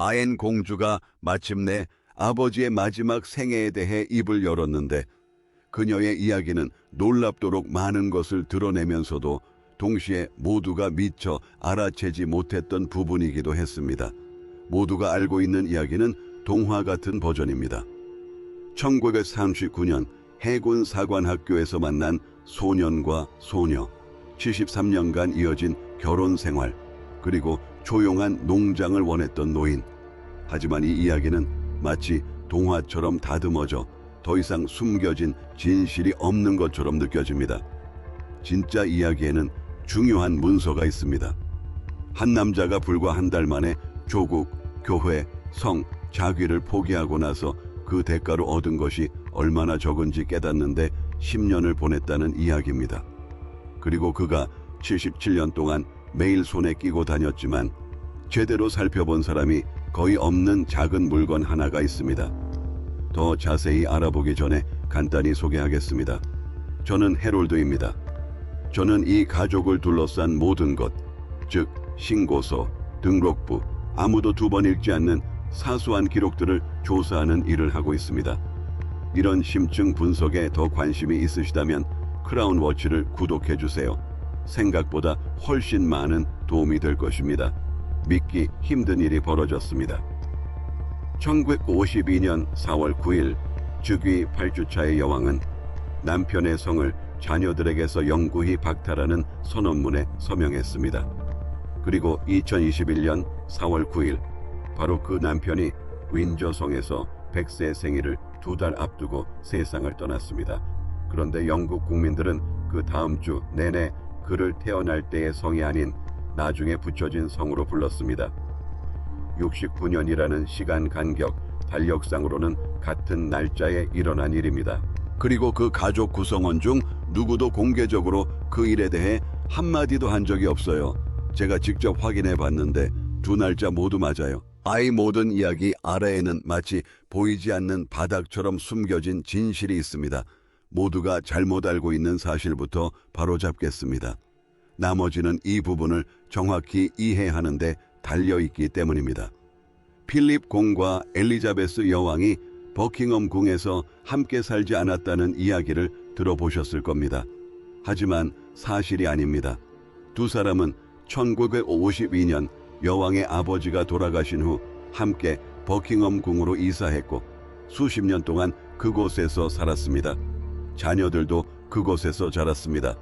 아엔 공주가 마침내 아버지의 마지막 생애에 대해 입을 열었는데 그녀의 이야기는 놀랍도록 많은 것을 드러내면서도 동시에 모두가 미처 알아채지 못했던 부분이기도 했습니다. 모두가 알고 있는 이야기는 동화 같은 버전입니다. 1939년 해군 사관학교에서 만난 소년과 소녀, 73년간 이어진 결혼 생활, 그리고 조용한 농장을 원했던 노인. 하지만 이 이야기는 마치 동화처럼 다듬어져 더 이상 숨겨진 진실이 없는 것처럼 느껴집니다. 진짜 이야기에는 중요한 문서가 있습니다. 한 남자가 불과 한 달 만에 조국, 교회, 성, 자귀를 포기하고 나서 그 대가로 얻은 것이 얼마나 적은지 깨닫는데 10년을 보냈다는 이야기입니다. 그리고 그가 77년 동안 매일 손에 끼고 다녔지만 제대로 살펴본 사람이 거의 없는 작은 물건 하나가 있습니다. 더 자세히 알아보기 전에 간단히 소개하겠습니다. 저는 해롤드입니다. 저는 이 가족을 둘러싼 모든 것, 즉 신고서, 등록부, 아무도 두 번 읽지 않는 사소한 기록들을 조사하는 일을 하고 있습니다. 이런 심층 분석에 더 관심이 있으시다면 크라운 워치를 구독해 주세요. 생각보다 훨씬 많은 도움이 될 것입니다. 믿기 힘든 일이 벌어졌습니다. 1952년 4월 9일 즉위 8주차의 여왕은 남편의 성을 자녀들에게서 영구히 박탈하는 선언문에 서명했습니다. 그리고 2021년 4월 9일 바로 그 남편이 윈저성에서 100세 생일을 2달 앞두고 세상을 떠났습니다. 그런데 영국 국민들은 그 다음 주 내내 그를 태어날 때의 성이 아닌 나중에 붙여진 성으로 불렀습니다. 69년이라는 시간 간격, 달력상으로는 같은 날짜에 일어난 일입니다. 그리고 그 가족 구성원 중 누구도 공개적으로 그 일에 대해 한마디도 한 적이 없어요. 제가 직접 확인해 봤는데 두 날짜 모두 맞아요. 아이 모든 이야기 아래에는 마치 보이지 않는 바닥처럼 숨겨진 진실이 있습니다. 모두가 잘못 알고 있는 사실부터 바로잡겠습니다. 나머지는 이 부분을 정확히 이해하는데 달려있기 때문입니다. 필립 공과 엘리자베스 여왕이 버킹엄 궁에서 함께 살지 않았다는 이야기를 들어보셨을 겁니다. 하지만 사실이 아닙니다. 두 사람은 1952년 여왕의 아버지가 돌아가신 후 함께 버킹엄 궁으로 이사했고 수십 년 동안 그곳에서 살았습니다. 자녀들도 그곳에서 자랐습니다.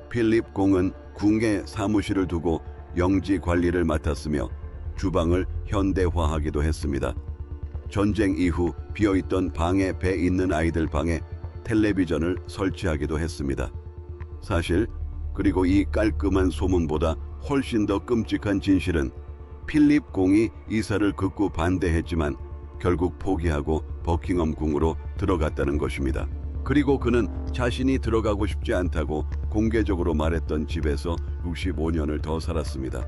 필립 공은 궁에 사무실을 두고 영지 관리를 맡았으며 주방을 현대화하기도 했습니다. 전쟁 이후 비어있던 방에 배 있는 아이들 방에 텔레비전을 설치하기도 했습니다. 사실 그리고 이 깔끔한 소문보다 훨씬 더 끔찍한 진실은 필립 공이 이사를 극구 반대했지만 결국 포기하고 버킹엄 궁으로 들어갔다는 것입니다. 그리고 그는 자신이 들어가고 싶지 않다고 공개적으로 말했던 집에서 65년을 더 살았습니다.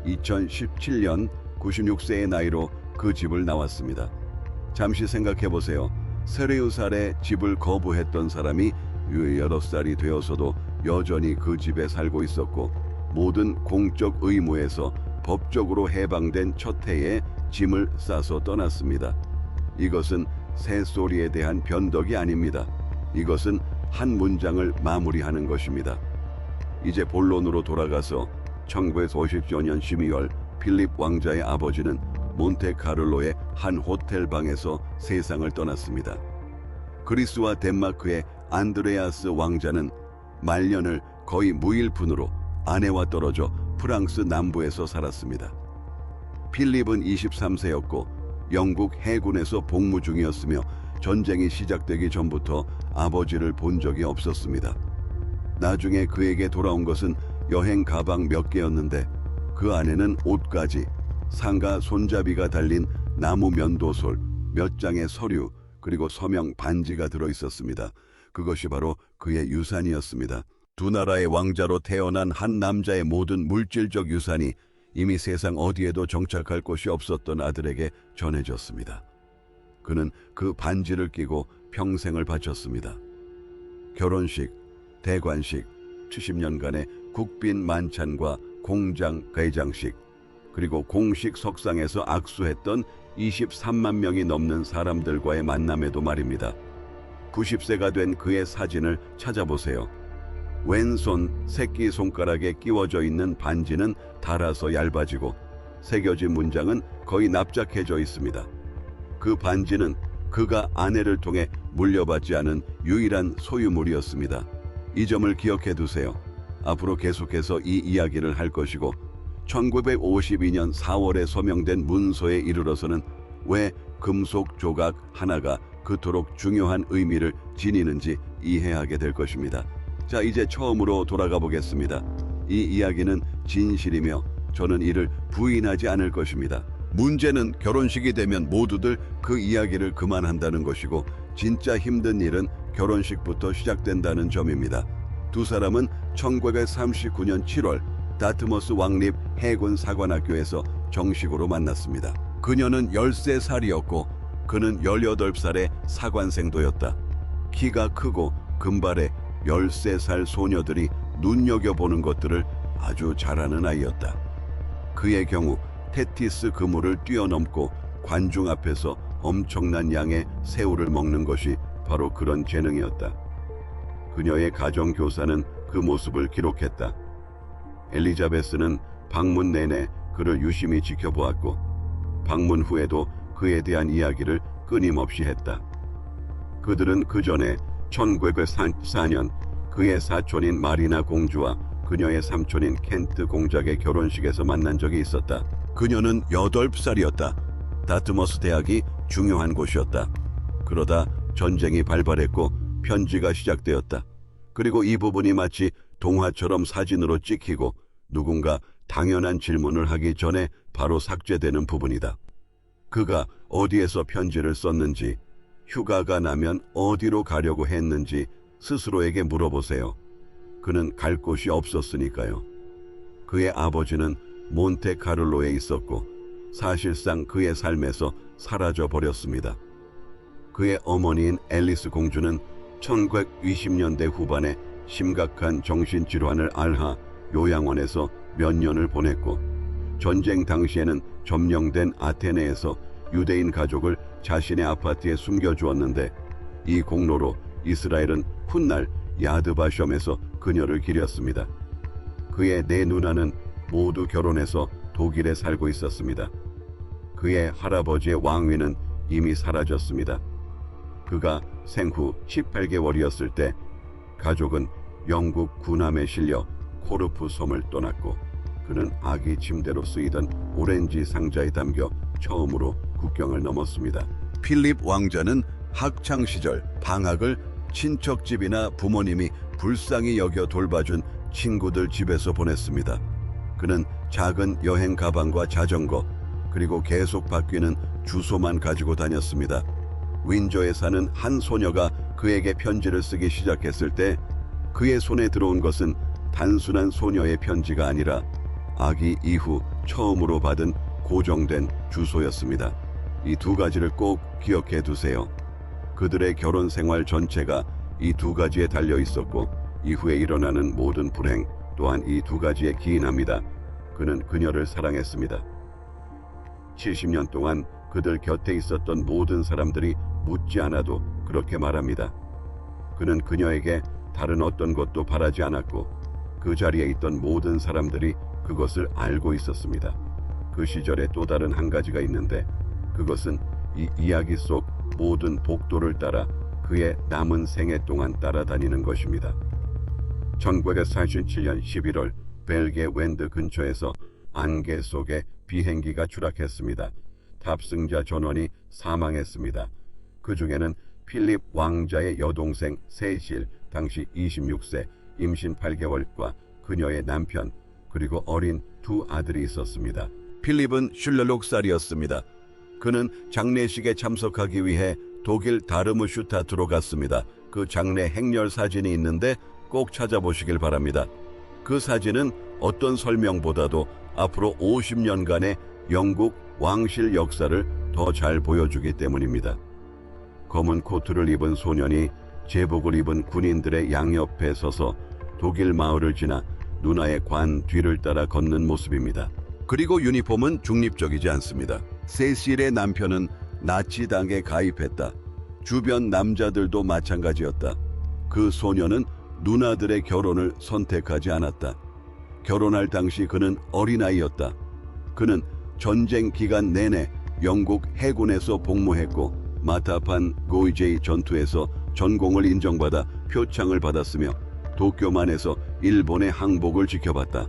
2017년 96세의 나이로 그 집을 나왔습니다. 잠시 생각해보세요. 세르유살에 집을 거부했던 사람이 18살이 되어서도 여전히 그 집에 살고 있었고 모든 공적 의무에서 법적으로 해방된 첫 해에 짐을 싸서 떠났습니다. 이것은 새소리에 대한 변덕이 아닙니다. 이것은 한 문장을 마무리하는 것입니다. 이제 본론으로 돌아가서 1950년 12월 필립 왕자의 아버지는 몬테카를로의 한 호텔 방에서 세상을 떠났습니다. 그리스와 덴마크의 안드레아스 왕자는 말년을 거의 무일푼으로 아내와 떨어져 프랑스 남부에서 살았습니다. 필립은 23세였고 영국 해군에서 복무 중이었으며 전쟁이 시작되기 전부터 아버지를 본 적이 없었습니다. 나중에 그에게 돌아온 것은 여행 가방 몇 개였는데 그 안에는 옷가지, 상가 손잡이가 달린 나무 면도솔, 몇 장의 서류, 그리고 서명 반지가 들어있었습니다. 그것이 바로 그의 유산이었습니다. 두 나라의 왕자로 태어난 한 남자의 모든 물질적 유산이 이미 세상 어디에도 정착할 곳이 없었던 아들에게 전해졌습니다. 그는 그 반지를 끼고 평생을 바쳤습니다. 결혼식, 대관식, 70년간의 국빈 만찬과 공장 개장식, 그리고 공식 석상에서 악수했던 23만 명이 넘는 사람들과의 만남에도 말입니다. 90세가 된 그의 사진을 찾아보세요. 왼손 새끼손가락에 끼워져 있는 반지는 닳아서 얇아지고 새겨진 문장은 거의 납작해져 있습니다. 그 반지는 그가 아내를 통해 물려받지 않은 유일한 소유물이었습니다. 이 점을 기억해 두세요. 앞으로 계속해서 이 이야기를 할 것이고 1952년 4월에 서명된 문서에 이르러서는 왜 금속 조각 하나가 그토록 중요한 의미를 지니는지 이해하게 될 것입니다. 자, 이제 처음으로 돌아가 보겠습니다. 이 이야기는 진실이며 저는 이를 부인하지 않을 것입니다. 문제는 결혼식이 되면 모두들 그 이야기를 그만한다는 것이고 진짜 힘든 일은 결혼식부터 시작된다는 점입니다. 두 사람은 1939년 7월 다트머스 왕립 해군 사관학교에서 정식으로 만났습니다. 그녀는 13살이었고 그는 18살의 사관생도였다. 키가 크고 금발의 13살 소녀들이 눈여겨보는 것들을 아주 잘하는 아이였다. 그의 경우 테티스 그물을 뛰어넘고 관중 앞에서 엄청난 양의 새우를 먹는 것이 바로 그런 재능이었다. 그녀의 가정교사는 그 모습을 기록했다. 엘리자베스는 방문 내내 그를 유심히 지켜보았고 방문 후에도 그에 대한 이야기를 끊임없이 했다. 그들은 그 전에 1904년 그의 사촌인 마리나 공주와 그녀의 삼촌인 켄트 공작의 결혼식에서 만난 적이 있었다. 그녀는 8살이었다. 다트머스 대학이 중요한 곳이었다. 그러다 전쟁이 발발했고 편지가 시작되었다. 그리고 이 부분이 마치 동화처럼 사진으로 찍히고 누군가 당연한 질문을 하기 전에 바로 삭제되는 부분이다. 그가 어디에서 편지를 썼는지, 휴가가 나면 어디로 가려고 했는지 스스로에게 물어보세요. 그는 갈 곳이 없었으니까요. 그의 아버지는 몬테카를로에 있었고 사실상 그의 삶에서 사라져 버렸습니다. 그의 어머니인 앨리스 공주는 1920년대 후반에 심각한 정신질환을 앓아 요양원에서 몇 년을 보냈고 전쟁 당시에는 점령된 아테네에서 유대인 가족을 자신의 아파트에 숨겨주었는데 이 공로로 이스라엘은 훗날 야드바셴에서 그녀를 기렸습니다. 그의 네 누나는 모두 결혼해서 독일에 살고 있었습니다. 그의 할아버지의 왕위는 이미 사라졌습니다. 그가 생후 18개월이었을 때 가족은 영국 군함에 실려 코르프 섬을 떠났고 그는 아기 침대로 쓰이던 오렌지 상자에 담겨 처음으로 국경을 넘었습니다. 필립 왕자는 학창 시절 방학을 친척집이나 부모님이 불쌍히 여겨 돌봐준 친구들 집에서 보냈습니다. 그는 작은 여행 가방과 자전거 그리고 계속 바뀌는 주소만 가지고 다녔습니다. 윈저에 사는 한 소녀가 그에게 편지를 쓰기 시작했을 때 그의 손에 들어온 것은 단순한 소녀의 편지가 아니라 아기 이후 처음으로 받은 고정된 주소였습니다. 이 두 가지를 꼭 기억해 두세요. 그들의 결혼 생활 전체가 이 두 가지에 달려 있었고 이후에 일어나는 모든 불행 또한 이 두 가지에 기인합니다. 그는 그녀를 사랑했습니다. 70년 동안 그들 곁에 있었던 모든 사람들이 묻지 않아도 그렇게 말합니다. 그는 그녀에게 다른 어떤 것도 바라지 않았고 그 자리에 있던 모든 사람들이 그것을 알고 있었습니다. 그 시절에 또 다른 한 가지가 있는데 그것은 이 이야기 속 모든 복도를 따라 그의 남은 생애 동안 따라다니는 것입니다. 1947년 11월 벨기에 웬드 근처에서 안개 속에 비행기가 추락했습니다. 탑승자 전원이 사망했습니다. 그 중에는 필립 왕자의 여동생 세실, 당시 26세, 임신 8개월과 그녀의 남편, 그리고 어린 두 아들이 있었습니다. 필립은 56살이었습니다. 그는 장례식에 참석하기 위해 독일 다르무슈타트로 갔습니다. 그 장례 행렬 사진이 있는데 꼭 찾아보시길 바랍니다. 그 사진은 어떤 설명보다도 앞으로 50년간의 영국 왕실 역사를 더 잘 보여주기 때문입니다. 검은 코트를 입은 소년이 제복을 입은 군인들의 양옆에 서서 독일 마을을 지나 누나의 관 뒤를 따라 걷는 모습입니다. 그리고 유니폼은 중립적이지 않습니다. 세실의 남편은 나치당에 가입했다. 주변 남자들도 마찬가지였다. 그 소녀는 누나들의 결혼을 선택하지 않았다. 결혼할 당시 그는 어린아이였다. 그는 전쟁 기간 내내 영국 해군에서 복무했고 마타판 고이제이 전투에서 전공을 인정받아 표창을 받았으며 도쿄만에서 일본의 항복을 지켜봤다.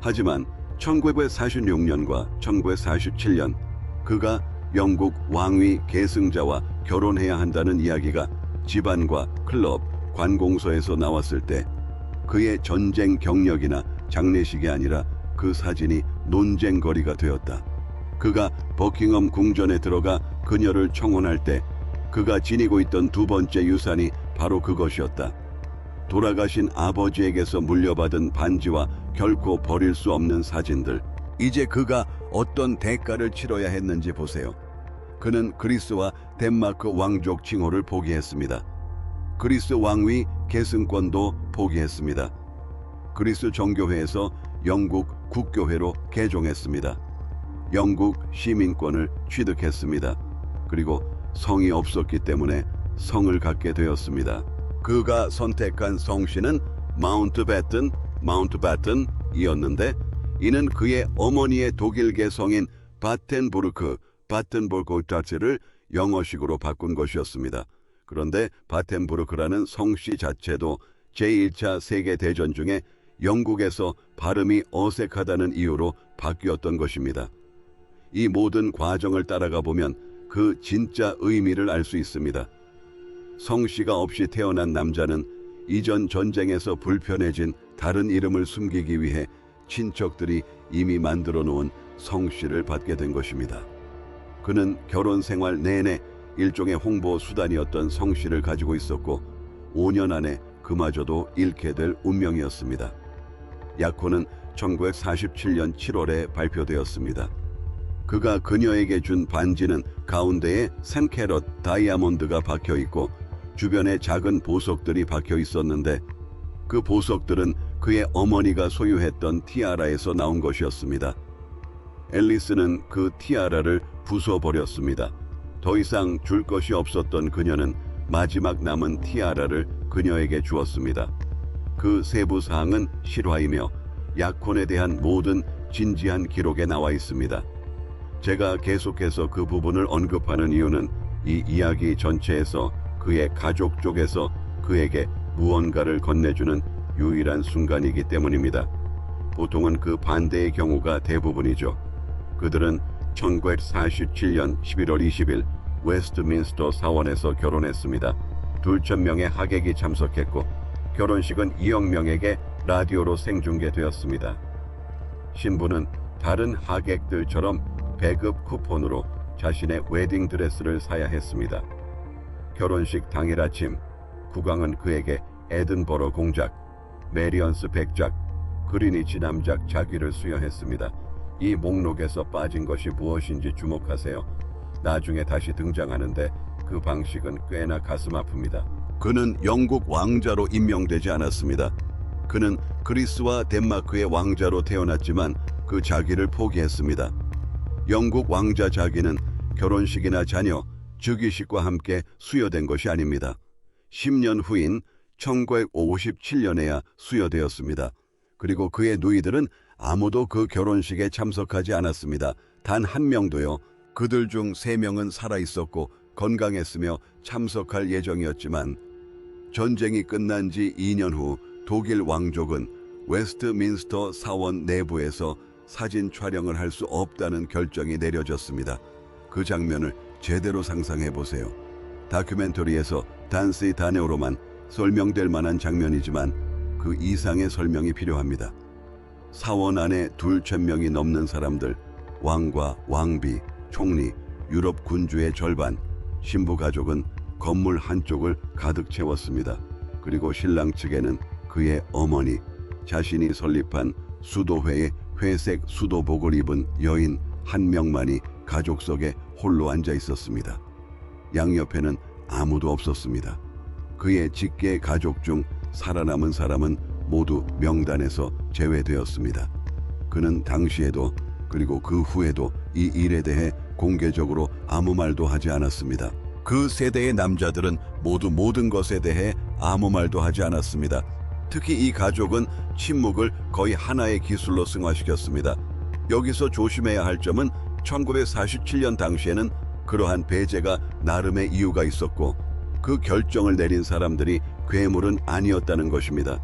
하지만 1946년과 1947년 그가 영국 왕위 계승자와 결혼해야 한다는 이야기가 집안과 클럽, 관공서에서 나왔을 때 그의 전쟁 경력이나 장례식이 아니라 그 사진이 논쟁거리가 되었다. 그가 버킹엄 궁전에 들어가 그녀를 청혼할 때 그가 지니고 있던 두 번째 유산이 바로 그것이었다. 돌아가신 아버지에게서 물려받은 반지와 결코 버릴 수 없는 사진들. 이제 그가 어떤 대가를 치러야 했는지 보세요. 그는 그리스와 덴마크 왕족 칭호를 포기했습니다. 그리스 왕위 계승권도 포기했습니다. 그리스 정교회에서 영국 국교회로 개종했습니다. 영국 시민권을 취득했습니다. 그리고 성이 없었기 때문에 성을 갖게 되었습니다. 그가 선택한 성씨는 마운트배튼이었는데 이는 그의 어머니의 독일계 성인 바텐부르크를 영어식으로 바꾼 것이었습니다. 그런데 바텐부르크라는 성씨 자체도 제1차 세계대전 중에 영국에서 발음이 어색하다는 이유로 바뀌었던 것입니다. 이 모든 과정을 따라가 보면 그 진짜 의미를 알 수 있습니다. 성씨가 없이 태어난 남자는 이전 전쟁에서 불편해진 다른 이름을 숨기기 위해 친척들이 이미 만들어 놓은 성씨를 받게 된 것입니다. 그는 결혼 생활 내내 일종의 홍보 수단이었던 성씨를 가지고 있었고 5년 안에 그마저도 잃게 될 운명이었습니다. 약혼은 1947년 7월에 발표되었습니다. 그가 그녀에게 준 반지는 가운데에 생캐럿 다이아몬드가 박혀 있고 주변에 작은 보석들이 박혀 있었는데 그 보석들은 그의 어머니가 소유했던 티아라에서 나온 것이었습니다. 앨리스는 그 티아라를 부숴버렸습니다. 더 이상 줄 것이 없었던 그녀는 마지막 남은 티아라를 그녀에게 주었습니다. 그 세부 사항은 실화이며 약혼에 대한 모든 진지한 기록에 나와 있습니다. 제가 계속해서 그 부분을 언급하는 이유는 이 이야기 전체에서 그의 가족 쪽에서 그에게 무언가를 건네주는 유일한 순간이기 때문입니다. 보통은 그 반대의 경우가 대부분이죠. 그들은 1947년 11월 20일 웨스트민스터 사원에서 결혼했습니다. 2,000명의 하객이 참석했고 결혼식은 2억 명에게 라디오로 생중계되었습니다. 신부는 다른 하객들처럼 배급 쿠폰으로 자신의 웨딩 드레스를 사야 했습니다. 결혼식 당일 아침 국왕은 그에게 에든버러 공작, 메리언스 백작, 그리니치 남작 자귀를 수여했습니다. 이 목록에서 빠진 것이 무엇인지 주목하세요. 나중에 다시 등장하는데 그 방식은 꽤나 가슴 아픕니다. 그는 영국 왕자로 임명되지 않았습니다. 그는 그리스와 덴마크의 왕자로 태어났지만 그 자귀를 포기했습니다. 영국 왕자 자귀는 결혼식이나 자녀, 즉위식과 함께 수여된 것이 아닙니다. 10년 후인 1957년에야 수여되었습니다. 그리고 그의 누이들은 아무도 그 결혼식에 참석하지 않았습니다. 단 한 명도요. 그들 중 3명은 살아있었고 건강했으며 참석할 예정이었지만 전쟁이 끝난 지 2년 후 독일 왕족은 웨스트민스터 사원 내부에서 사진 촬영을 할 수 없다는 결정이 내려졌습니다. 그 장면을 제대로 상상해 보세요. 다큐멘터리에서 단시 단어로만 설명될 만한 장면이지만 그 이상의 설명이 필요합니다. 사원 안에 2,000명이 넘는 사람들, 왕과 왕비, 총리, 유럽 군주의 절반, 신부 가족은 건물 한쪽을 가득 채웠습니다. 그리고 신랑 측에는 그의 어머니, 자신이 설립한 수도회의 회색 수도복을 입은 여인 한 명만이 가족석에 홀로 앉아 있었습니다. 양옆에는 아무도 없었습니다. 그의 직계 가족 중 살아남은 사람은 모두 명단에서 제외되었습니다. 그는 당시에도 그리고 그 후에도 이 일에 대해 공개적으로 아무 말도 하지 않았습니다. 그 세대의 남자들은 모두 모든 것에 대해 아무 말도 하지 않았습니다. 특히 이 가족은 침묵을 거의 하나의 기술로 승화시켰습니다. 여기서 조심해야 할 점은 1947년 당시에는 그러한 배제가 나름의 이유가 있었고 그 결정을 내린 사람들이 괴물은 아니었다는 것입니다.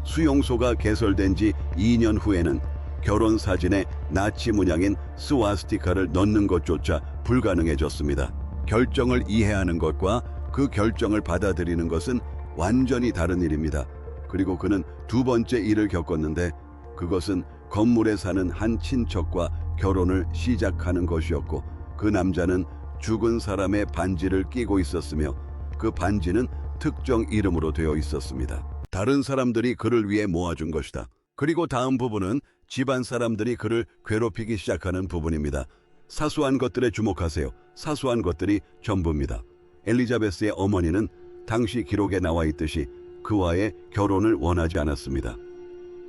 수용소가 개설된 지 2년 후에는 결혼 사진에 나치 문양인 스와스티카를 넣는 것조차 불가능해졌습니다. 결정을 이해하는 것과 그 결정을 받아들이는 것은 완전히 다른 일입니다. 그리고 그는 두 번째 일을 겪었는데 그것은 건물에 사는 한 친척과 결혼을 시작하는 것이었고 그 남자는 죽은 사람의 반지를 끼고 있었으며 그 반지는 특정 이름으로 되어 있었습니다. 다른 사람들이 그를 위해 모아준 것이다. 그리고 다음 부분은 집안 사람들이 그를 괴롭히기 시작하는 부분입니다. 사소한 것들에 주목하세요. 사소한 것들이 전부입니다. 엘리자베스의 어머니는 당시 기록에 나와 있듯이 그와의 결혼을 원하지 않았습니다.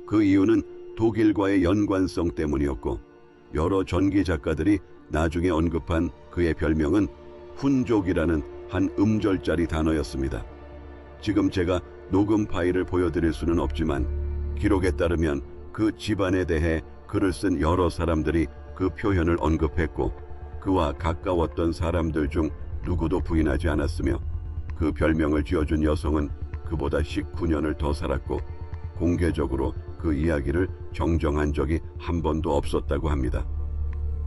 그 이유는 독일과의 연관성 때문이었고 여러 전기 작가들이 나중에 언급한 그의 별명은 훈족이라는 한 음절짜리 단어였습니다. 지금 제가 녹음 파일을 보여드릴 수는 없지만 기록에 따르면 그 집안에 대해 글을 쓴 여러 사람들이 그 표현을 언급했고 그와 가까웠던 사람들 중 누구도 부인하지 않았으며 그 별명을 지어준 여성은 그보다 19년을 더 살았고 공개적으로 그 이야기를 정정한 적이 한 번도 없었다고 합니다.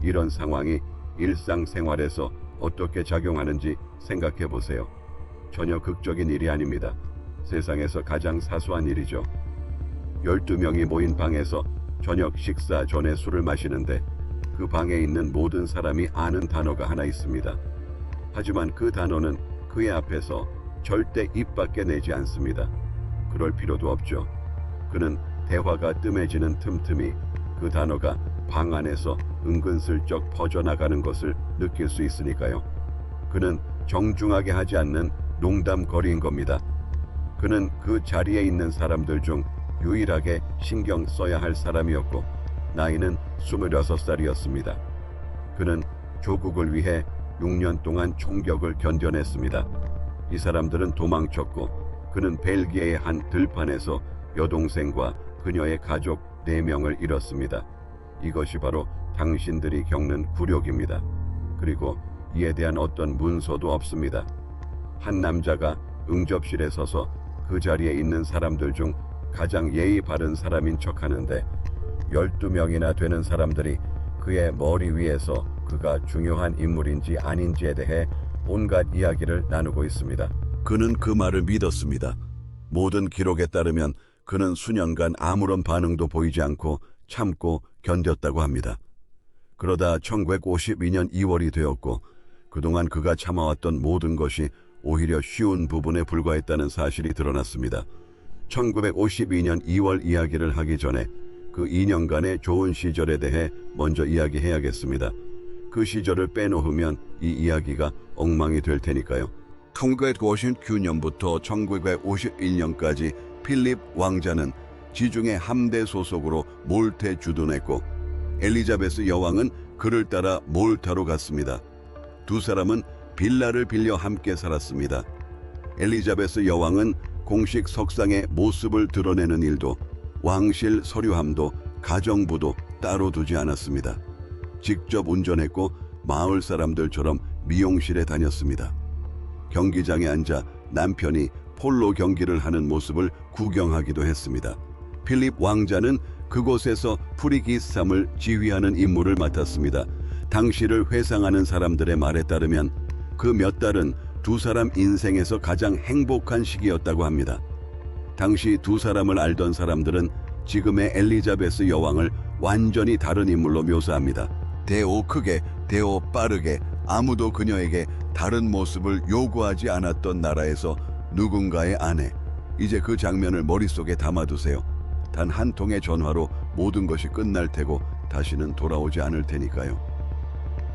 이런 상황이 일상생활에서 어떻게 작용하는지 생각해 보세요. 전혀 극적인 일이 아닙니다. 세상에서 가장 사소한 일이죠. 12명이 모인 방에서 저녁 식사 전에 술을 마시는데 그 방에 있는 모든 사람이 아는 단어가 하나 있습니다. 하지만 그 단어는 그의 앞에서 절대 입 밖에 내지 않습니다. 그럴 필요도 없죠. 그는 대화가 뜸해지는 틈틈이 그 단어가 방 안에서 은근슬쩍 퍼져나가는 것을 느낄 수 있으니까요. 그는 정중하게 하지 않는 농담거리인 겁니다. 그는 그 자리에 있는 사람들 중 유일하게 신경 써야 할 사람이었고 나이는 26살이었습니다. 그는 조국을 위해 6년 동안 총격을 견뎌냈습니다. 이 사람들은 도망쳤고 그는 벨기에의 한 들판에서 여동생과 그녀의 가족 4명을 잃었습니다. 이것이 바로 당신들이 겪는 굴욕입니다. 그리고 이에 대한 어떤 문서도 없습니다. 한 남자가 응접실에 서서 그 자리에 있는 사람들 중 가장 예의 바른 사람인 척하는데 12명이나 되는 사람들이 그의 머리 위에서 그가 중요한 인물인지 아닌지에 대해 온갖 이야기를 나누고 있습니다. 그는 그 말을 믿었습니다. 모든 기록에 따르면 그는 수년간 아무런 반응도 보이지 않고 참고 견뎠다고 합니다. 그러다 1952년 2월이 되었고 그동안 그가 참아왔던 모든 것이 오히려 쉬운 부분에 불과했다는 사실이 드러났습니다. 1952년 2월 이야기를 하기 전에 그 2년간의 좋은 시절에 대해 먼저 이야기해야겠습니다. 그 시절을 빼놓으면 이 이야기가 엉망이 될 테니까요. 1959년부터 1951년까지 필립 왕자는 지중해 함대 소속으로 몰타에 주둔했고 엘리자베스 여왕은 그를 따라 몰타로 갔습니다. 두 사람은 빌라를 빌려 함께 살았습니다. 엘리자베스 여왕은 공식 석상의 모습을 드러내는 일도 왕실 서류함도 가정부도 따로 두지 않았습니다. 직접 운전했고 마을 사람들처럼 미용실에 다녔습니다. 경기장에 앉아 남편이 폴로 경기를 하는 모습을 구경하기도 했습니다. 필립 왕자는 그곳에서 프리기스함을 지휘하는 임무를 맡았습니다. 당시를 회상하는 사람들의 말에 따르면 그 몇 달은 두 사람 인생에서 가장 행복한 시기였다고 합니다. 당시 두 사람을 알던 사람들은 지금의 엘리자베스 여왕을 완전히 다른 인물로 묘사합니다. 대오 크게, 대오 빠르게, 아무도 그녀에게 다른 모습을 요구하지 않았던 나라에서 누군가의 아내. 이제 그 장면을 머릿속에 담아두세요. 단 한 통의 전화로 모든 것이 끝날 테고 다시는 돌아오지 않을 테니까요.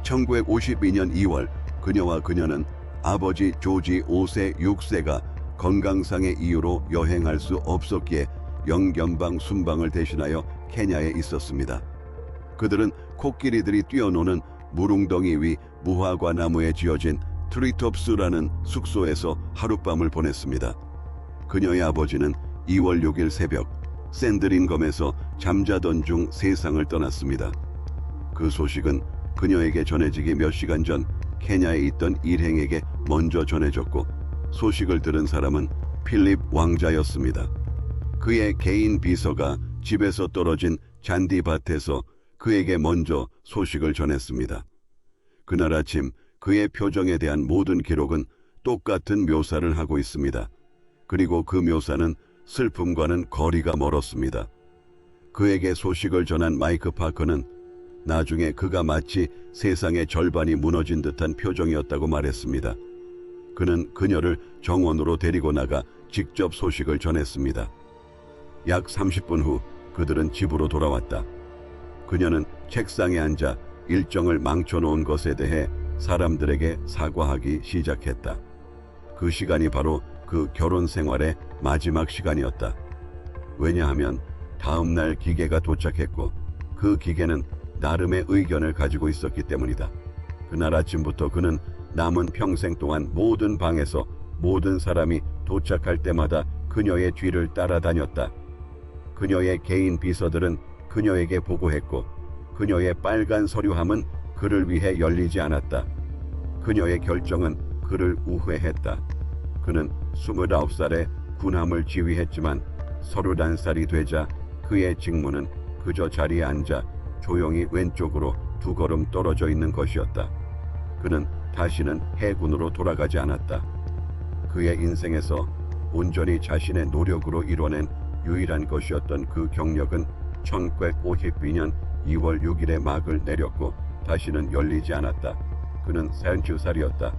1952년 2월 그녀와 그녀는 아버지 조지 5세 6세가 건강상의 이유로 여행할 수 없었기에 영견방 순방을 대신하여 케냐에 있었습니다. 그들은 코끼리들이 뛰어노는 물웅덩이 위 무화과 나무에 지어진 트리톱스라는 숙소에서 하룻밤을 보냈습니다. 그녀의 아버지는 2월 6일 새벽 샌드린검에서 잠자던 중 세상을 떠났습니다. 그 소식은 그녀에게 전해지기 몇 시간 전 케냐에 있던 일행에게 먼저 전해졌고, 소식을 들은 사람은 필립 왕자였습니다. 그의 개인 비서가 집에서 떨어진 잔디밭에서 그에게 먼저 소식을 전했습니다. 그날 아침 그의 표정에 대한 모든 기록은 똑같은 묘사를 하고 있습니다. 그리고 그 묘사는 슬픔과는 거리가 멀었습니다. 그에게 소식을 전한 마이크 파커는 나중에 그가 마치 세상의 절반이 무너진 듯한 표정이었다고 말했습니다. 그는 그녀를 정원으로 데리고 나가 직접 소식을 전했습니다. 약 30분 후 그들은 집으로 돌아왔다. 그녀는 책상에 앉아 일정을 망쳐놓은 것에 대해 사람들에게 사과하기 시작했다. 그 시간이 바로 그 결혼 생활의 마지막 시간이었다. 왜냐하면 다음 날 기계가 도착했고, 그 기계는 나름의 의견을 가지고 있었기 때문이다. 그날 아침부터 그는 남은 평생 동안 모든 방에서 모든 사람이 도착할 때마다 그녀의 뒤를 따라다녔다. 그녀의 개인 비서들은 그녀에게 보고했고, 그녀의 빨간 서류함은 그를 위해 열리지 않았다. 그녀의 결정은 그를 우회했다. 그는 29살에 군함을 지휘했지만 31살이 되자 그의 직무는 그저 자리에 앉아 조용히 왼쪽으로 2걸음 떨어져 있는 것이었다. 그는 다시는 해군으로 돌아가지 않았다. 그의 인생에서 온전히 자신의 노력으로 이뤄낸 유일한 것이었던 그 경력은 1952년 2월 6일에 막을 내렸고 다시는 열리지 않았다. 그는 32살이었다.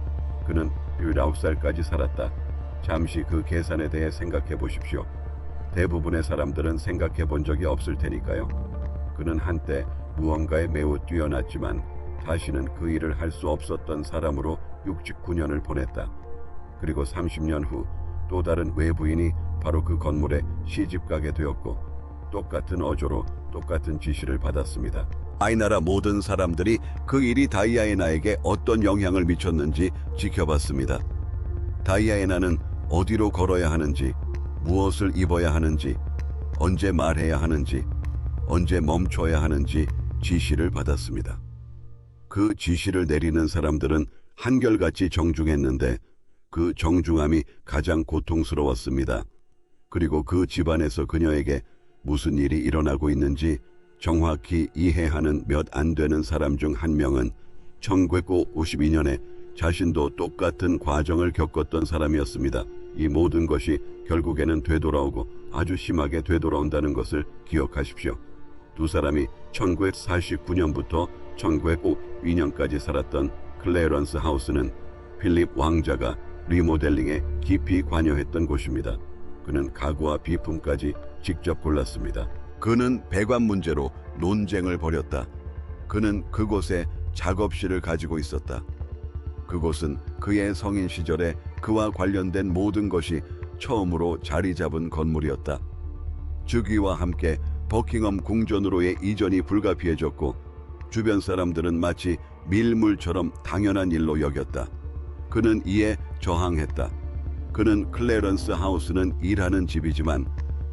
그는 19살까지 살았다. 잠시 그 계산에 대해 생각해 보십시오. 대부분의 사람들은 생각해 본 적이 없을 테니까요. 그는 한때 무언가에 매우 뛰어났지만 다시는 그 일을 할 수 없었던 사람으로 69년을 보냈다. 그리고 30년 후 또 다른 외부인이 바로 그 건물에 시집가게 되었고, 똑같은 어조로 똑같은 지시를 받았습니다. 아이나라 모든 사람들이 그 일이 다이아에나에게 어떤 영향을 미쳤는지 지켜봤습니다. 다이아에나는 어디로 걸어야 하는지, 무엇을 입어야 하는지, 언제 말해야 하는지, 언제 멈춰야 하는지 지시를 받았습니다. 그 지시를 내리는 사람들은 한결같이 정중했는데 그 정중함이 가장 고통스러웠습니다. 그리고 그 집안에서 그녀에게 무슨 일이 일어나고 있는지 정확히 이해하는 몇 안 되는 사람 중 한 명은 1952년에 자신도 똑같은 과정을 겪었던 사람이었습니다. 이 모든 것이 결국에는 되돌아오고 아주 심하게 되돌아온다는 것을 기억하십시오. 두 사람이 1949년부터 1952년까지 살았던 클레런스 하우스는 필립 왕자가 리모델링에 깊이 관여했던 곳입니다. 그는 가구와 비품까지 직접 골랐습니다. 그는 배관 문제로 논쟁을 벌였다. 그는 그곳에 작업실을 가지고 있었다. 그곳은 그의 성인 시절에 그와 관련된 모든 것이 처음으로 자리 잡은 건물이었다. 즉위와 함께 버킹엄 궁전으로의 이전이 불가피해졌고 주변 사람들은 마치 밀물처럼 당연한 일로 여겼다. 그는 이에 저항했다. 그는 클레런스 하우스는 일하는 집이지만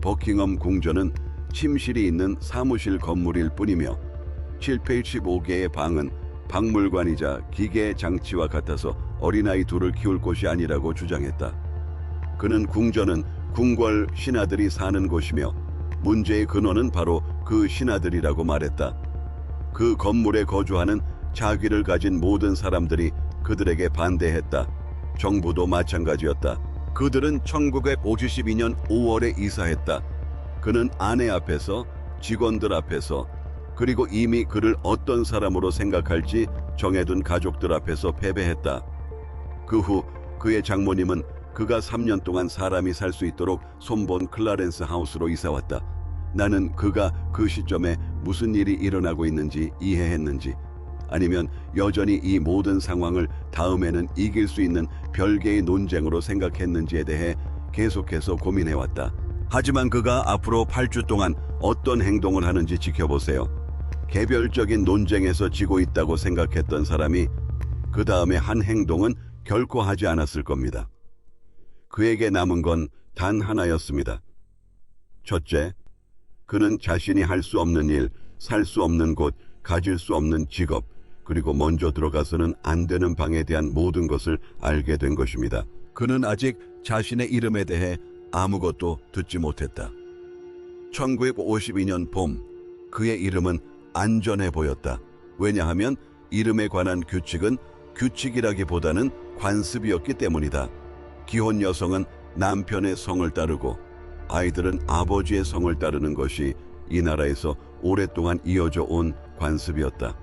버킹엄 궁전은 침실이 있는 사무실 건물일 뿐이며 785개의 방은 박물관이자 기계 장치와 같아서 어린아이 둘을 키울 곳이 아니라고 주장했다. 그는 궁전은 궁궐 신하들이 사는 곳이며 문제의 근원은 바로 그 신하들이라고 말했다. 그 건물에 거주하는 자기를 가진 모든 사람들이 그들에게 반대했다. 정부도 마찬가지였다. 그들은 1952년 5월에 이사했다. 그는 아내 앞에서, 직원들 앞에서, 그리고 이미 그를 어떤 사람으로 생각할지 정해둔 가족들 앞에서 패배했다. 그 후 그의 장모님은 그가 3년 동안 사람이 살 수 있도록 손본 클라렌스 하우스로 이사왔다. 나는 그가 그 시점에 무슨 일이 일어나고 있는지 이해했는지, 아니면 여전히 이 모든 상황을 다음에는 이길 수 있는 별개의 논쟁으로 생각했는지에 대해 계속해서 고민해왔다. 하지만 그가 앞으로 8주 동안 어떤 행동을 하는지 지켜보세요. 개별적인 논쟁에서 지고 있다고 생각했던 사람이 그 다음에 한 행동은 결코 하지 않았을 겁니다. 그에게 남은 건 단 하나였습니다. 첫째, 그는 자신이 할 수 없는 일, 살 수 없는 곳, 가질 수 없는 직업, 그리고 먼저 들어가서는 안 되는 방에 대한 모든 것을 알게 된 것입니다. 그는 아직 자신의 이름에 대해 아무것도 듣지 못했다. 1952년 봄, 그의 이름은 안전해 보였다. 왜냐하면 이름에 관한 규칙은 규칙이라기보다는 관습이었기 때문이다. 기혼 여성은 남편의 성을 따르고 아이들은 아버지의 성을 따르는 것이 이 나라에서 오랫동안 이어져 온 관습이었다.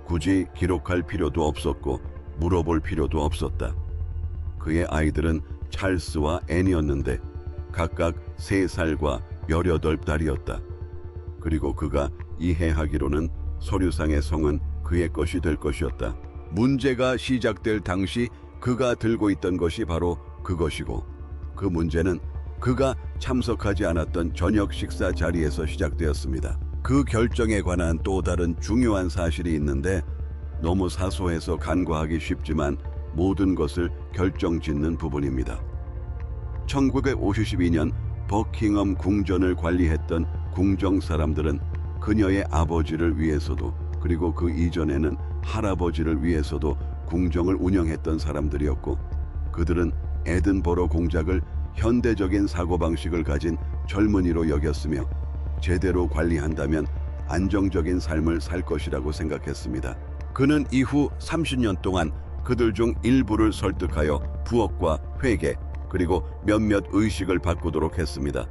굳이 기록할 필요도 없었고 물어볼 필요도 없었다. 그의 아이들은 찰스와 앤이었는데 각각 3살과 18달이었다. 그리고 그가 이해하기로는 서류상의 성은 그의 것이 될 것이었다. 문제가 시작될 당시 그가 들고 있던 것이 바로 그것이고, 그 문제는 그가 참석하지 않았던 저녁 식사 자리에서 시작되었습니다. 그 결정에 관한 또 다른 중요한 사실이 있는데 너무 사소해서 간과하기 쉽지만 모든 것을 결정짓는 부분입니다. 1952년 버킹엄 궁전을 관리했던 궁정 사람들은 그녀의 아버지를 위해서도 그리고 그 이전에는 할아버지를 위해서도 궁정을 운영했던 사람들이었고, 그들은 에든버러 공작을 현대적인 사고방식을 가진 젊은이로 여겼으며 제대로 관리한다면 안정적인 삶을 살 것이라고 생각했습니다. 그는 이후 30년 동안 그들 중 일부를 설득하여 부엌과 회계 그리고 몇몇 의식을 바꾸도록 했습니다.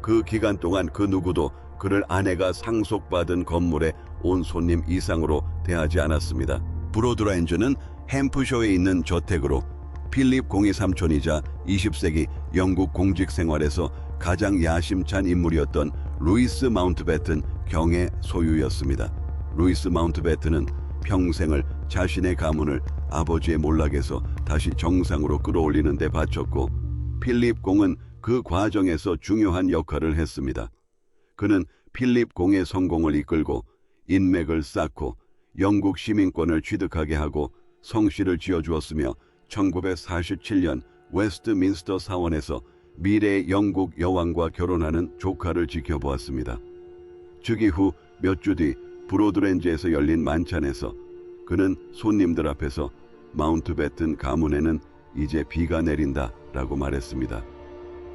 그 기간 동안 그 누구도 그를 아내가 상속받은 건물의 온 손님 이상으로 대하지 않았습니다. 브로드랜즈는 햄프셔에 있는 저택으로 필립 공의 삼촌이자 20세기 영국 공직 생활에서 가장 야심찬 인물이었던 루이스 마운트배튼 경의 소유였습니다. 루이스 마운트배튼은 평생을 자신의 가문을 아버지의 몰락에서 다시 정상으로 끌어올리는 데 바쳤고, 필립 공은 그 과정에서 중요한 역할을 했습니다. 그는 필립 공의 성공을 이끌고 인맥을 쌓고 영국 시민권을 취득하게 하고 성씨를 지어주었으며 1947년 웨스트민스터 사원에서 미래의 영국 여왕과 결혼하는 조카를 지켜보았습니다. 즉위 후 몇 주 뒤 브로드랜즈에서 열린 만찬에서 그는 손님들 앞에서 마운트배튼 가문에는 이제 비가 내린다 라고 말했습니다.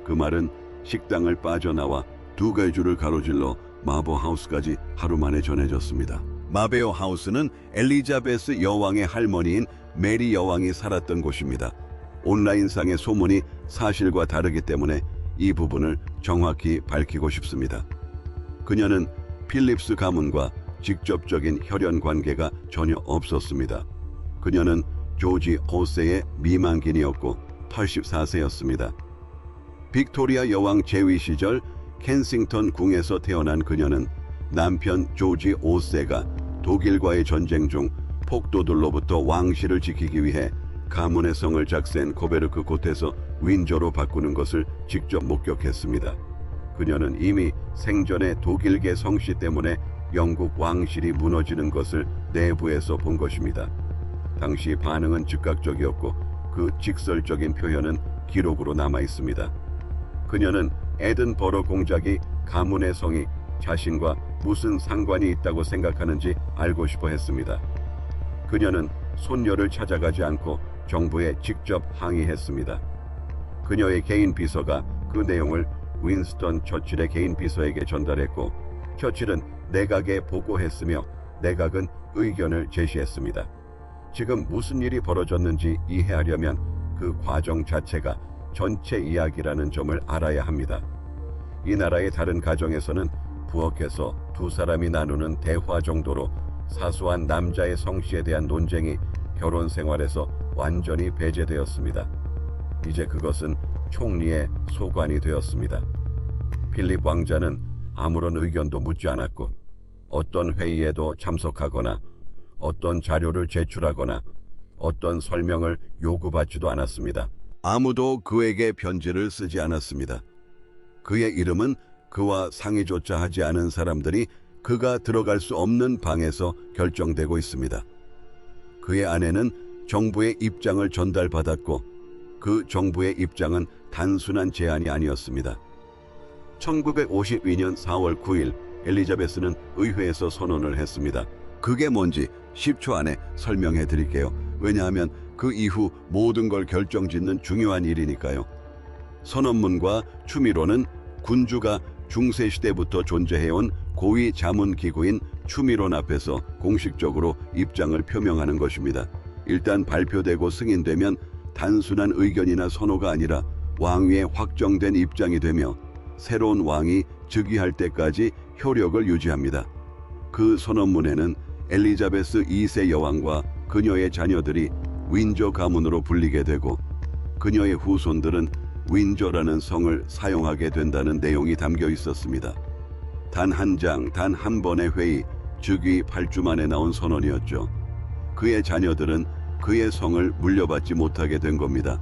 그 말은 식당을 빠져나와 2개주를 가로질러 마버 하우스까지 하루 만에 전해졌습니다. 마베오 하우스는 엘리자베스 여왕의 할머니인 메리 여왕이 살았던 곳입니다. 온라인상의 소문이 사실과 다르기 때문에 이 부분을 정확히 밝히고 싶습니다. 그녀는 필립스 가문과 직접적인 혈연 관계가 전혀 없었습니다. 그녀는 조지 호세의 미망긴이었고 84세였습니다. 빅토리아 여왕 재위 시절 켄싱턴 궁에서 태어난 그녀는 남편 조지 5세가 독일과의 전쟁 중 폭도들로부터 왕실을 지키기 위해 가문의 성을 작센 코베르크 곶에서 윈저로 바꾸는 것을 직접 목격했습니다. 그녀는 이미 생전에 독일계 성씨 때문에 영국 왕실이 무너지는 것을 내부에서 본 것입니다. 당시 반응은 즉각적이었고 그 직설적인 표현은 기록으로 남아 있습니다. 그녀는 에든버러 공작이 가문의 성이 자신과 무슨 상관이 있다고 생각하는지 알고 싶어 했습니다. 그녀는 손녀를 찾아가지 않고 정부에 직접 항의했습니다. 그녀의 개인 비서가 그 내용을 윈스턴 처칠의 개인 비서에게 전달했고, 처칠은 내각에 보고했으며 내각은 의견을 제시했습니다. 지금 무슨 일이 벌어졌는지 이해하려면 그 과정 자체가 전체 이야기라는 점을 알아야 합니다. 이 나라의 다른 가정에서는 부엌에서 두 사람이 나누는 대화 정도로 사소한 남자의 성씨에 대한 논쟁이 결혼 생활에서 완전히 배제되었습니다. 이제 그것은 총리의 소관이 되었습니다. 필립 왕자는 아무런 의견도 묻지 않았고 어떤 회의에도 참석하거나 어떤 자료를 제출하거나 어떤 설명을 요구받지도 않았습니다. 아무도 그에게 편지를 쓰지 않았습니다. 그의 이름은 그와 상의조차 하지 않은 사람들이 그가 들어갈 수 없는 방에서 결정되고 있습니다. 그의 아내는 정부의 입장을 전달받았고 그 정부의 입장은 단순한 제안이 아니었습니다. 1952년 4월 9일 엘리자베스는 의회에서 선언을 했습니다. 그게 뭔지 10초 안에 설명해 드릴게요. 왜냐하면 그 이후 모든 걸 결정짓는 중요한 일이니까요. 선언문과 추미론은 군주가 중세시대부터 존재해온 고위 자문기구인 추미론 앞에서 공식적으로 입장을 표명하는 것입니다. 일단 발표되고 승인되면 단순한 의견이나 선호가 아니라 왕위의 확정된 입장이 되며 새로운 왕이 즉위할 때까지 효력을 유지합니다. 그 선언문에는 엘리자베스 2세 여왕과 그녀의 자녀들이 윈저 가문으로 불리게 되고 그녀의 후손들은 윈저라는 성을 사용하게 된다는 내용이 담겨 있었습니다. 단 한 장, 단 한 번의 회의, 즉위 8주 만에 나온 선언이었죠. 그의 자녀들은 그의 성을 물려받지 못하게 된 겁니다.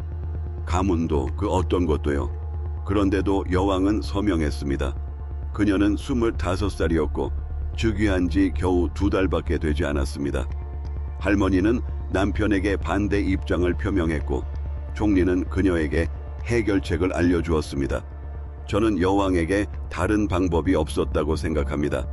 가문도 그 어떤 것도요. 그런데도 여왕은 서명했습니다. 그녀는 25살이었고 즉위한 지 겨우 2달밖에 되지 않았습니다. 할머니는 남편에게 반대 입장을 표명했고 총리는 그녀에게 해결책을 알려주었습니다. 저는 여왕에게 다른 방법이 없었다고 생각합니다.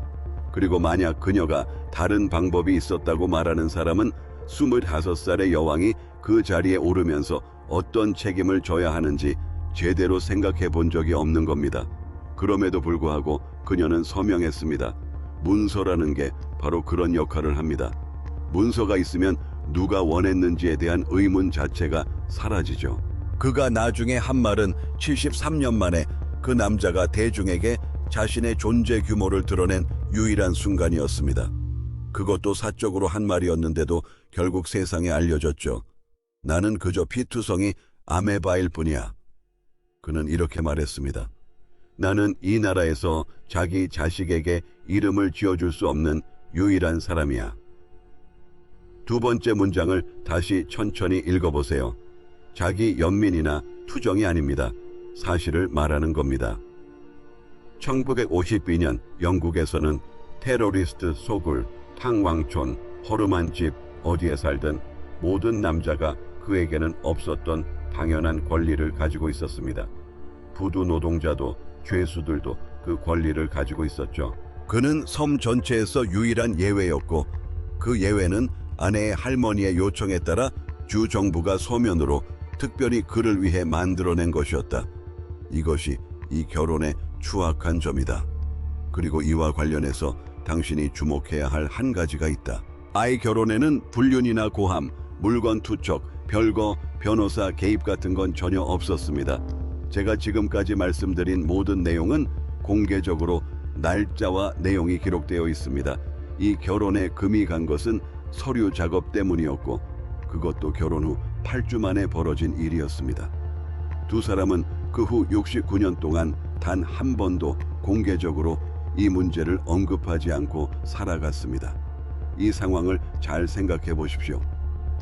그리고 만약 그녀가 다른 방법이 있었다고 말하는 사람은 25살의 여왕이 그 자리에 오르면서 어떤 책임을 져야 하는지 제대로 생각해 본 적이 없는 겁니다. 그럼에도 불구하고 그녀는 서명했습니다. 문서라는 게 바로 그런 역할을 합니다. 문서가 있으면 누가 원했는지에 대한 의문 자체가 사라지죠. 그가 나중에 한 말은 73년 만에 그 남자가 대중에게 자신의 존재 규모를 드러낸 유일한 순간이었습니다. 그것도 사적으로 한 말이었는데도 결국 세상에 알려졌죠. 나는 그저 피투성이 아메바일 뿐이야. 그는 이렇게 말했습니다. 나는 이 나라에서 자기 자식에게 이름을 지어줄 수 없는 유일한 사람이야. 두 번째 문장을 다시 천천히 읽어보세요. 자기 연민이나 투정이 아닙니다. 사실을 말하는 겁니다. 1952년 영국에서는 테러리스트 소굴, 탕왕촌, 허름한 집, 어디에 살든 모든 남자가 그에게는 없었던 당연한 권리를 가지고 있었습니다. 부두 노동자도 죄수들도 그 권리를 가지고 있었죠. 그는 섬 전체에서 유일한 예외였고 그 예외는 아내의 할머니의 요청에 따라 주 정부가 서면으로 특별히 그를 위해 만들어낸 것이었다. 이것이 이 결혼의 추악한 점이다. 그리고 이와 관련해서 당신이 주목해야 할 한 가지가 있다. 아이 결혼에는 불륜이나 고함, 물건 투척, 별거, 변호사 개입 같은 건 전혀 없었습니다. 제가 지금까지 말씀드린 모든 내용은 공개적으로 날짜와 내용이 기록되어 있습니다. 이 결혼에 금이 간 것은 서류 작업 때문이었고 그것도 결혼 후 8주 만에 벌어진 일이었습니다. 두 사람은 그 후 69년 동안 단 한 번도 공개적으로 이 문제를 언급하지 않고 살아갔습니다. 이 상황을 잘 생각해 보십시오.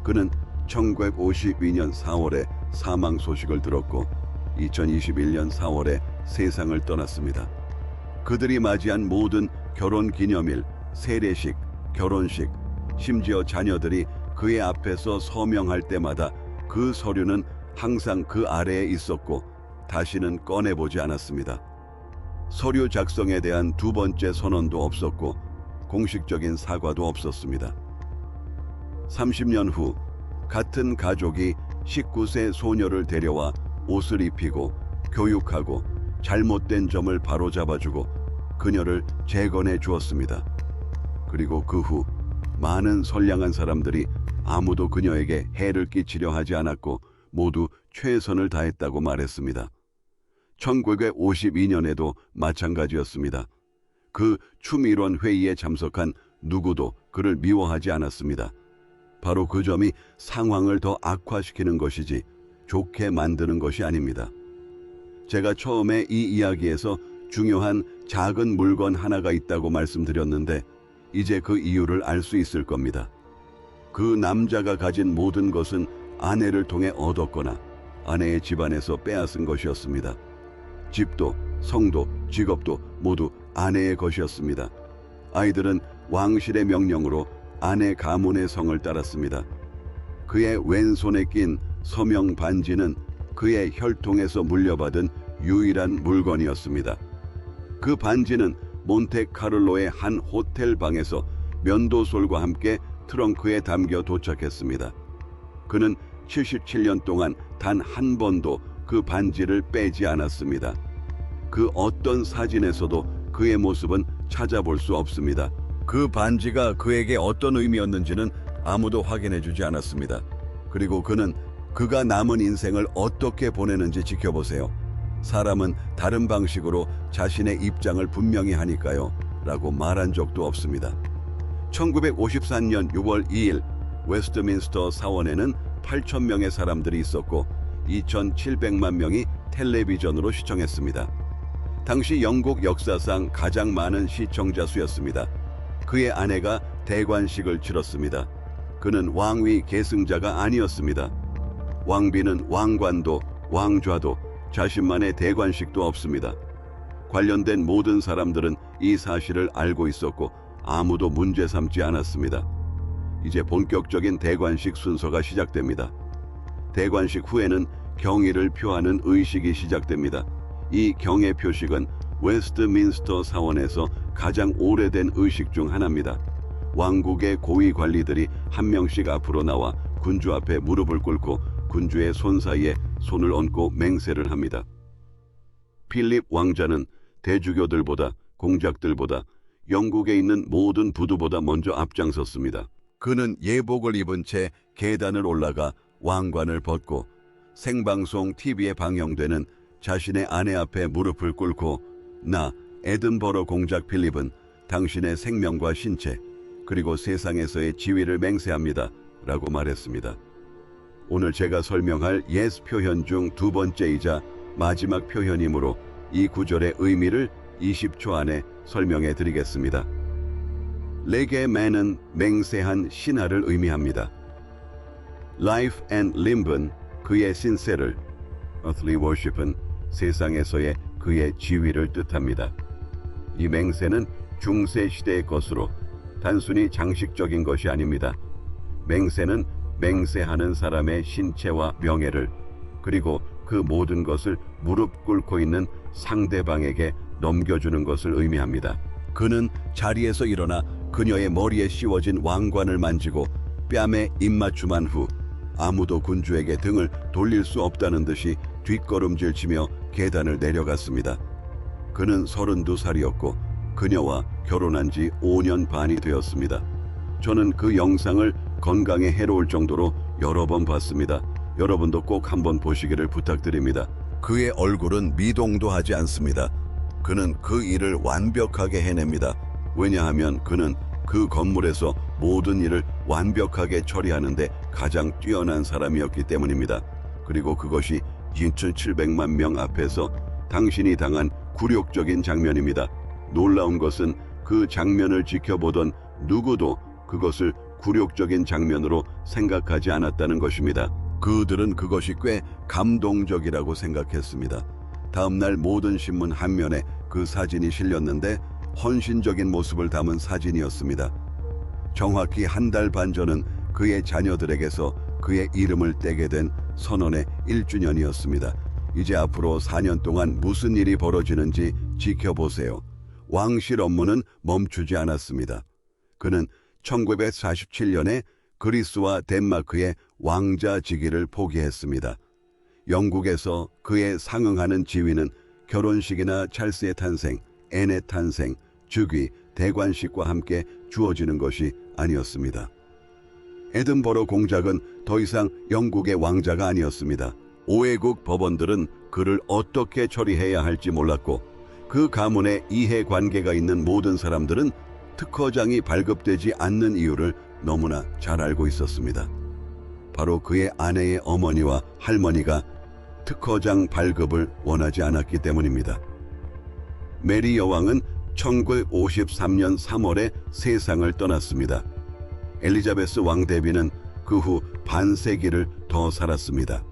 그는 1952년 4월에 사망 소식을 들었고 2021년 4월에 세상을 떠났습니다. 그들이 맞이한 모든 결혼 기념일, 세례식, 결혼식, 심지어 자녀들이 그의 앞에서 서명할 때마다 그 서류는 항상 그 아래에 있었고 다시는 꺼내보지 않았습니다. 서류 작성에 대한 두 번째 선언도 없었고 공식적인 사과도 없었습니다. 30년 후 같은 가족이 19세 소녀를 데려와 옷을 입히고 교육하고 잘못된 점을 바로잡아주고 그녀를 재건해 주었습니다. 그리고 그 후 많은 선량한 사람들이 아무도 그녀에게 해를 끼치려 하지 않았고 모두 최선을 다했다고 말했습니다. 1952년에도 마찬가지였습니다. 그 추미론 회의에 참석한 누구도 그를 미워하지 않았습니다. 바로 그 점이 상황을 더 악화시키는 것이지 좋게 만드는 것이 아닙니다. 제가 처음에 이 이야기에서 중요한 작은 물건 하나가 있다고 말씀드렸는데 이제 그 이유를 알 수 있을 겁니다. 그 남자가 가진 모든 것은 아내를 통해 얻었거나 아내의 집안에서 빼앗은 것이었습니다. 집도, 성도, 직업도 모두 아내의 것이었습니다. 아이들은 왕실의 명령으로 아내 가문의 성을 따랐습니다. 그의 왼손에 낀 서명 반지는 그의 혈통에서 물려받은 유일한 물건이었습니다. 그 반지는 몬테카를로의 한 호텔 방에서 면도솔과 함께 트렁크에 담겨 도착했습니다. 그는 77년 동안 단 한 번도 그 반지를 빼지 않았습니다. 그 어떤 사진에서도 그의 모습은 찾아볼 수 없습니다. 그 반지가 그에게 어떤 의미였는지는 아무도 확인해주지 않았습니다. 그리고 그는 그가 남은 인생을 어떻게 보내는지 지켜보세요. 사람은 다른 방식으로 자신의 입장을 분명히 하니까요. 라고 말한 적도 없습니다. 1954년 6월 2일 웨스트민스터 사원에는 8,000명의 사람들이 있었고 2,700만 명이 텔레비전으로 시청했습니다. 당시 영국 역사상 가장 많은 시청자 수였습니다. 그의 아내가 대관식을 치렀습니다. 그는 왕위 계승자가 아니었습니다. 왕비는 왕관도 왕좌도 자신만의 대관식도 없습니다. 관련된 모든 사람들은 이 사실을 알고 있었고 아무도 문제 삼지 않았습니다. 이제 본격적인 대관식 순서가 시작됩니다. 대관식 후에는 경의를 표하는 의식이 시작됩니다. 이 경의 표식은 웨스트민스터 사원에서 가장 오래된 의식 중 하나입니다. 왕국의 고위 관리들이 한 명씩 앞으로 나와 군주 앞에 무릎을 꿇고 군주의 손 사이에 손을 얹고 맹세를 합니다. 필립 왕자는 대주교들보다 공작들보다 영국에 있는 모든 부두보다 먼저 앞장섰습니다. 그는 예복을 입은 채 계단을 올라가 왕관을 벗고 생방송 TV에 방영되는 자신의 아내 앞에 무릎을 꿇고 나 에든버러 공작 필립은 당신의 생명과 신체 그리고 세상에서의 지위를 맹세합니다. 라고 말했습니다. 오늘 제가 설명할 예스 표현 중 두 번째이자 마지막 표현이므로 이 구절의 의미를 20초 안에 설명해 드리겠습니다. 레게맨은 맹세한 신하를 의미합니다. Life and Limb은 그의 신세를, Earthly Worship은 세상에서의 그의 지위를 뜻합니다. 이 맹세는 중세 시대의 것으로 단순히 장식적인 것이 아닙니다. 맹세는 맹세하는 사람의 신체와 명예를 그리고 그 모든 것을 무릎 꿇고 있는 상대방에게 넘겨주는 것을 의미합니다. 그는 자리에서 일어나 그녀의 머리에 씌워진 왕관을 만지고 뺨에 입맞춤한 후 아무도 군주에게 등을 돌릴 수 없다는 듯이 뒷걸음질 치며 계단을 내려갔습니다. 그는 32살이었고 그녀와 결혼한 지 5년 반이 되었습니다. 저는 그 영상을 건강에 해로울 정도로 여러 번 봤습니다. 여러분도 꼭 한번 보시기를 부탁드립니다. 그의 얼굴은 미동도 하지 않습니다. 그는 그 일을 완벽하게 해냅니다. 왜냐하면 그는 그 건물에서 모든 일을 완벽하게 처리하는데 가장 뛰어난 사람이었기 때문입니다. 그리고 그것이 2,700만 명 앞에서 당신이 당한 굴욕적인 장면입니다. 놀라운 것은 그 장면을 지켜보던 누구도 그것을 굴욕적인 장면으로 생각하지 않았다는 것입니다. 그들은 그것이 꽤 감동적이라고 생각했습니다. 다음날 모든 신문 한 면에 그 사진이 실렸는데 헌신적인 모습을 담은 사진이었습니다. 정확히 한 달 반 전은 그의 자녀들에게서 그의 이름을 떼게 된 선언의 1주년이었습니다. 이제 앞으로 4년 동안 무슨 일이 벌어지는지 지켜보세요. 왕실 업무는 멈추지 않았습니다. 그는 1947년에 그리스와 덴마크의 왕자 직위를 포기했습니다. 영국에서 그에 상응하는 지위는 결혼식이나 찰스의 탄생, 앤의 탄생, 즉위, 대관식과 함께 주어지는 것이 아니었습니다. 에든버러 공작은 더 이상 영국의 왕자가 아니었습니다. 5회국 법원들은 그를 어떻게 처리해야 할지 몰랐고 그 가문에 이해관계가 있는 모든 사람들은 특허장이 발급되지 않는 이유를 너무나 잘 알고 있었습니다. 바로 그의 아내의 어머니와 할머니가 특허장 발급을 원하지 않았기 때문입니다. 메리 여왕은 1953년 3월에 세상을 떠났습니다. 엘리자베스 왕대비는 그 후 반세기를 더 살았습니다.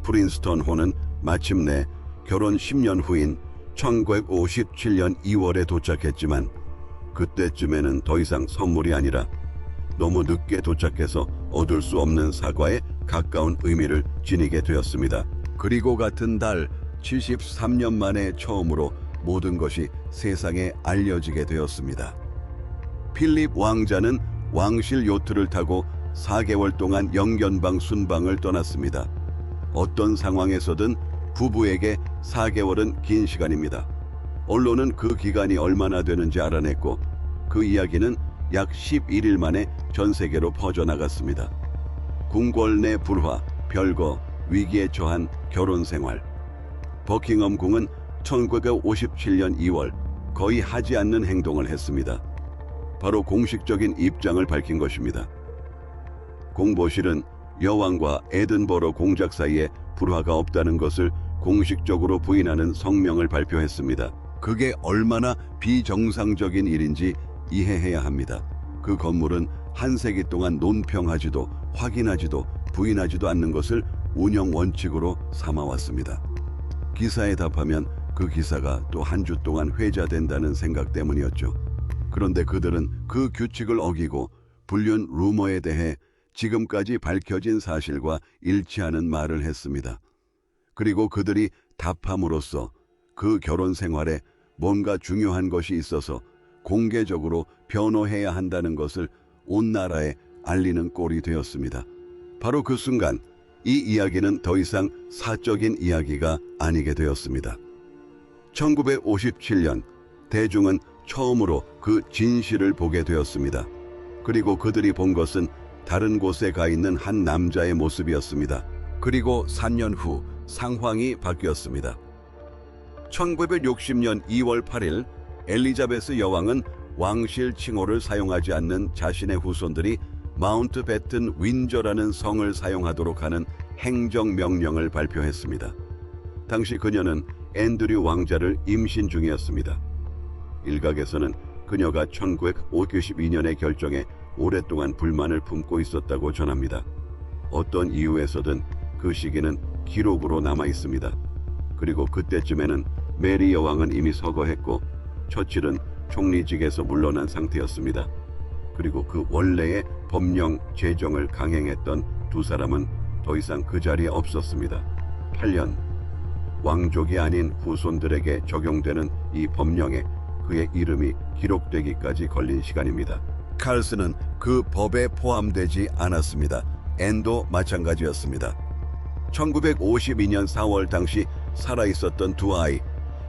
프린스턴 호는 마침내 결혼 10년 후인 1957년 2월에 도착했지만 그때쯤에는 더 이상 선물이 아니라 너무 늦게 도착해서 얻을 수 없는 사과에 가까운 의미를 지니게 되었습니다. 그리고 같은 달 73년 만에 처음으로 모든 것이 세상에 알려지게 되었습니다. 필립 왕자는 왕실 요트를 타고 4개월 동안 영변방 순방을 떠났습니다. 어떤 상황에서든 부부에게 4개월은 긴 시간입니다. 언론은 그 기간이 얼마나 되는지 알아냈고 그 이야기는 약 11일 만에 전 세계로 퍼져나갔습니다. 궁궐 내 불화, 별거, 위기에 처한 결혼 생활. 버킹엄 궁은 1957년 2월 거의 하지 않는 행동을 했습니다. 바로 공식적인 입장을 밝힌 것입니다. 공보실은 여왕과 에든버러 공작 사이에 불화가 없다는 것을 공식적으로 부인하는 성명을 발표했습니다. 그게 얼마나 비정상적인 일인지 이해해야 합니다. 그 건물은 한 세기 동안 논평하지도 확인하지도 부인하지도 않는 것을 운영 원칙으로 삼아왔습니다. 기사에 답하면 그 기사가 또 한 주 동안 회자된다는 생각 때문이었죠. 그런데 그들은 그 규칙을 어기고 불륜 루머에 대해 지금까지 밝혀진 사실과 일치하는 말을 했습니다. 그리고 그들이 답함으로써 그 결혼 생활에 뭔가 중요한 것이 있어서 공개적으로 변호해야 한다는 것을 온 나라에 알리는 꼴이 되었습니다. 바로 그 순간 이 이야기는 더 이상 사적인 이야기가 아니게 되었습니다. 1957년 대중은 처음으로 그 진실을 보게 되었습니다. 그리고 그들이 본 것은 다른 곳에 가 있는 한 남자의 모습이었습니다. 그리고 3년 후 상황이 바뀌었습니다. 1960년 2월 8일 엘리자베스 여왕은 왕실 칭호를 사용하지 않는 자신의 후손들이 마운트배튼 윈저라는 성을 사용하도록 하는 행정명령을 발표했습니다. 당시 그녀는 앤드류 왕자를 임신 중이었습니다. 일각에서는 그녀가 1952년의 결정에 오랫동안 불만을 품고 있었다고 전합니다. 어떤 이유에서든 그 시기는 기록으로 남아 있습니다. 그리고 그때쯤에는 메리 여왕은 이미 서거했고 처칠은 총리직에서 물러난 상태였습니다. 그리고 그 원래의 법령 제정을 강행했던 두 사람은 더 이상 그 자리에 없었습니다. 8년, 왕족이 아닌 후손들에게 적용되는 이 법령에 그의 이름이 기록되기까지 걸린 시간입니다. 칼슨은 그 법에 포함되지 않았습니다. 앤도 마찬가지였습니다. 1952년 4월 당시 살아있었던 두 아이,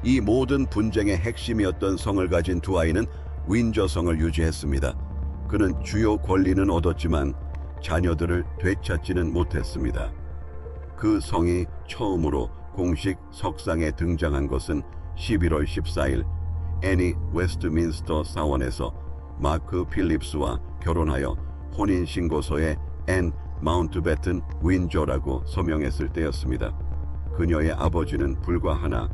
이 모든 분쟁의 핵심이었던 성을 가진 두 아이는 윈저 성을 유지했습니다. 그는 주요 권리는 얻었지만 자녀들을 되찾지는 못했습니다. 그 성이 처음으로 공식 석상에 등장한 것은 11월 14일 애니 웨스트민스터 사원에서 마크 필립스와 결혼하여 혼인신고서에 앤 마운트배튼 윈저라고 서명했을 때였습니다. 그녀의 아버지는 불과 하나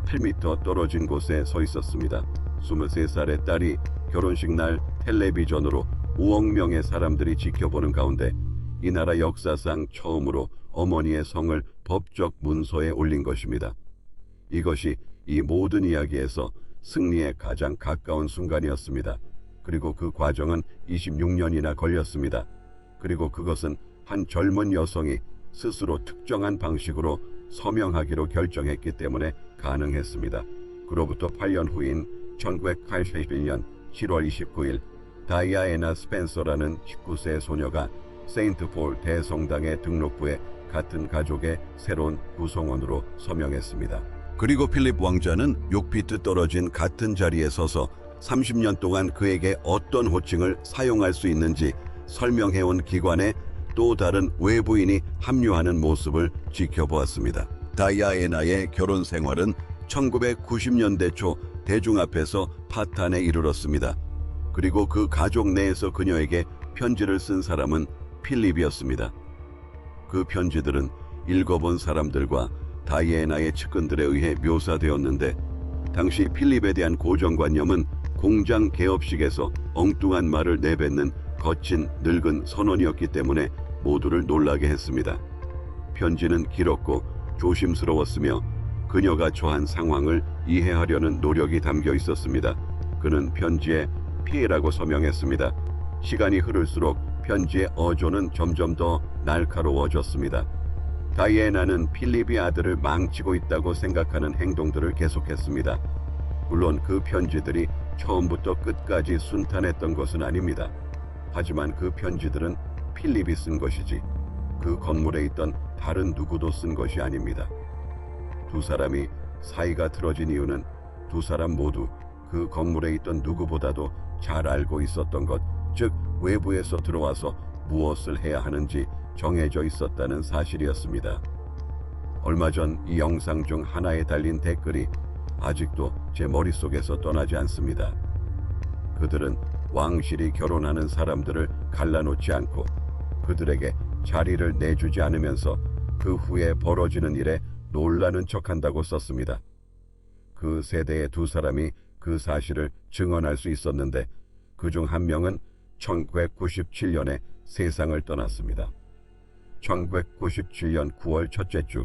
8m 떨어진 곳에 서 있었습니다. 23살의 딸이 결혼식 날 텔레비전으로 5억 명의 사람들이 지켜보는 가운데 이 나라 역사상 처음으로 어머니의 성을 법적 문서에 올린 것입니다. 이것이 이 모든 이야기에서 승리에 가장 가까운 순간이었습니다. 그리고 그 과정은 26년이나 걸렸습니다. 그리고 그것은 한 젊은 여성이 스스로 특정한 방식으로 서명하기로 결정했기 때문에 가능했습니다. 그로부터 8년 후인 1981년 7월 29일 다이아애나 스펜서라는 19세 소녀가 세인트폴 대성당의 등록부에 같은 가족의 새로운 구성원으로 서명했습니다. 그리고 필립 왕자는 6피트 떨어진 같은 자리에 서서 30년 동안 그에게 어떤 호칭을 사용할 수 있는지 설명해온 기관에 또 다른 외부인이 합류하는 모습을 지켜보았습니다. 다이아애나의 결혼 생활은 1990년대 초 대중 앞에서 파탄에 이르렀습니다. 그리고 그 가족 내에서 그녀에게 편지를 쓴 사람은 필립이었습니다. 그 편지들은 읽어본 사람들과 다이애나의 측근들에 의해 묘사되었는데 당시 필립에 대한 고정관념은 공장 개업식에서 엉뚱한 말을 내뱉는 거친 늙은 선원이었기 때문에 모두를 놀라게 했습니다. 편지는 길었고 조심스러웠으며 그녀가 처한 상황을 이해하려는 노력이 담겨 있었습니다. 그는 편지에 피해라고 서명했습니다. 시간이 흐를수록 편지의 어조는 점점 더 날카로워졌습니다. 다이애나는 필립이 아들을 망치고 있다고 생각하는 행동들을 계속했습니다. 물론 그 편지들이 처음부터 끝까지 순탄했던 것은 아닙니다. 하지만 그 편지들은 필립이 쓴 것이지 그 건물에 있던 다른 누구도 쓴 것이 아닙니다. 두 사람이 사이가 틀어진 이유는 두 사람 모두 그 건물에 있던 누구보다도 잘 알고 있었던 것, 즉 외부에서 들어와서 무엇을 해야 하는지 정해져 있었다는 사실이었습니다. 얼마 전 이 영상 중 하나에 달린 댓글이 아직도 제 머릿속에서 떠나지 않습니다. 그들은 왕실이 결혼하는 사람들을 갈라놓지 않고 그들에게 자리를 내주지 않으면서 그 후에 벌어지는 일에 놀라는 척한다고 썼습니다. 그 세대의 두 사람이 그 사실을 증언할 수 있었는데 그중 한 명은 1997년에 세상을 떠났습니다. 1997년 9월 첫째 주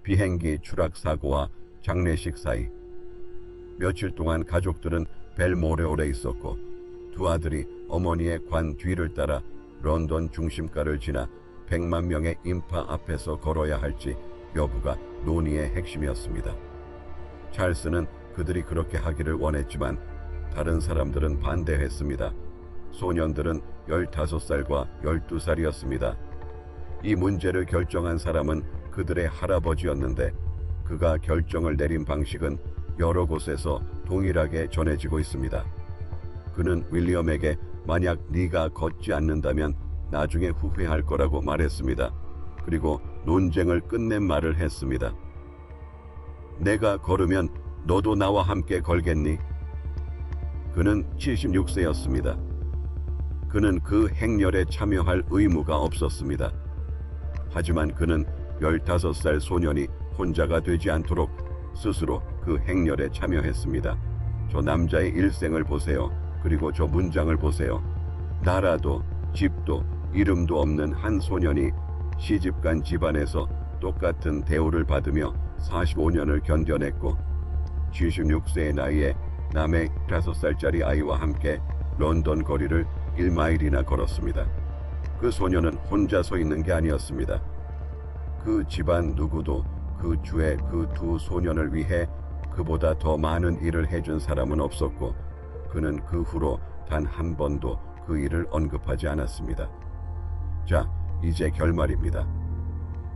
비행기 추락 사고와 장례식 사이 며칠 동안 가족들은 벨모레올에 있었고 두 아들이 어머니의 관 뒤를 따라 런던 중심가를 지나 100만 명의 인파 앞에서 걸어야 할지 여부가 논의의 핵심이었습니다. 찰스는 그들이 그렇게 하기를 원했지만 다른 사람들은 반대했습니다. 소년들은 15살과 12살이었습니다. 이 문제를 결정한 사람은 그들의 할아버지였는데 그가 결정을 내린 방식은 여러 곳에서 동일하게 전해지고 있습니다. 그는 윌리엄에게 만약 네가 걷지 않는다면 나중에 후회할 거라고 말했습니다. 그리고 논쟁을 끝낸 말을 했습니다. 내가 걸으면 너도 나와 함께 걸겠니? 그는 76세였습니다. 그는 그 행렬에 참여할 의무가 없었습니다. 하지만 그는 15살 소년이 혼자가 되지 않도록 스스로 그 행렬에 참여했습니다. 저 남자의 일생을 보세요. 그리고 저 문장을 보세요. 나라도 집도 이름도 없는 한 소년이 시집간 집안에서 똑같은 대우를 받으며 45년을 견뎌냈고 76세의 나이에 남의 5살짜리 아이와 함께 런던 거리를 1마일이나 걸었습니다. 그 소년은 혼자 서 있는 게 아니었습니다. 그 집안 누구도 그 주의 그 두 소년을 위해 그보다 더 많은 일을 해준 사람은 없었고 그는 그 후로 단 한 번도 그 일을 언급하지 않았습니다. 자, 이제 결말입니다.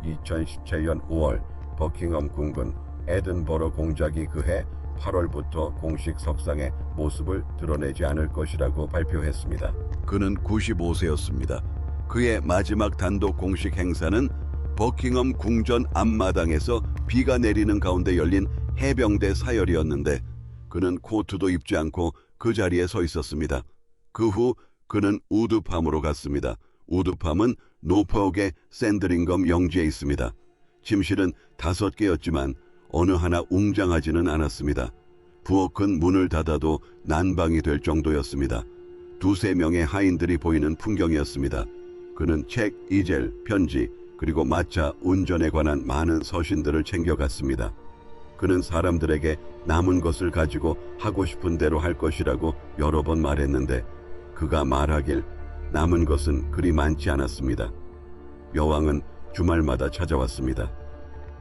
2017년 5월 버킹엄 궁은 에든버러 공작이 그해 8월부터 공식 석상의 모습을 드러내지 않을 것이라고 발표했습니다. 그는 95세였습니다. 그의 마지막 단독 공식 행사는 버킹엄 궁전 앞마당에서 비가 내리는 가운데 열린 해병대 사열이었는데 그는 코트도 입지 않고 그 자리에 서 있었습니다. 그 후 그는 우드팜으로 갔습니다. 우드팜은 노포역의 샌드링검 영지에 있습니다. 침실은 5개였지만 어느 하나 웅장하지는 않았습니다. 부엌은 문을 닫아도 난방이 될 정도였습니다. 2~3명의 하인들이 보이는 풍경이었습니다. 그는 책, 이젤, 편지, 그리고 마차 운전에 관한 많은 서신들을 챙겨갔습니다. 그는 사람들에게 남은 것을 가지고 하고 싶은 대로 할 것이라고 여러 번 말했는데 그가 말하길 남은 것은 그리 많지 않았습니다. 여왕은 주말마다 찾아왔습니다.